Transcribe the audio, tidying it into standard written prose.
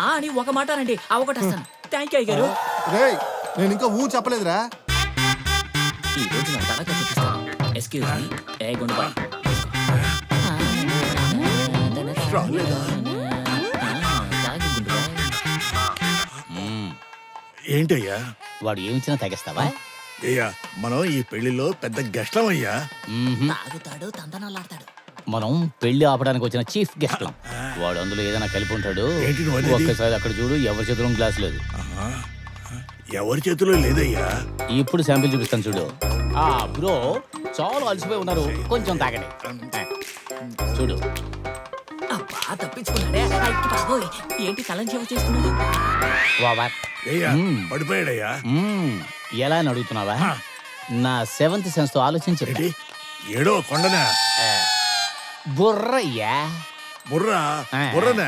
ఆ అని ఒక మాట అనండి అవకొట్టేస్తాను. థ్యాంక్ యూ అయ్యగారు. రేయ్ నేను ఇంకా ఊ చెప్పలేదురా. ఈ రోజు నా తనక చూపిస్తాను. ఎక్స్క్యూజ్ మీ, ఏ గుండు బాయ్. ఏంటయ్యా వాడు ఏమిచ్చినా తగ్గిస్తావా? అయ్యా మనం ఈ పెళ్లిలో పెద్ద గెస్ట్లం అయ్యా. తాగుతాడు, తందనాలాడతాడు. మనం పెళ్లి ఆపడానికి వచ్చిన చీఫ్ గెస్ట్. వాడు అందులో ఏదైనా కలిపి ఉంటాడు. ఏంటి నువ్వు అనేది? ఒక్కసారి అక్కడ చూడు, ఎవరి చేతిలో గ్లాస్ లేదు. ఎవరి చేతిలో లేదయ్యా. ఇప్పుడు శాంపిల్ చూపిస్తాను చూడు. ఆ బ్రో చాలా అలసిపోయి ఉన్నారు, కొంచెం తాగండి. చూడు. అబ్బా తప్పించుకున్నాడే. అయ్యి బాబోయ్, ఏంటి కళ్ళని చెవి చేసుకున్నాడు? ఓవర్. అయ్యా పడిపోయాడయ్యా. ఎలా అని అడుగుతున్నావా? నా సెవెంత్ సెన్స్ తో ఆలోచించి ఏంటి ఏడో కొండనా? బుర్రయ్యా. బుర్రా బుర్రనా?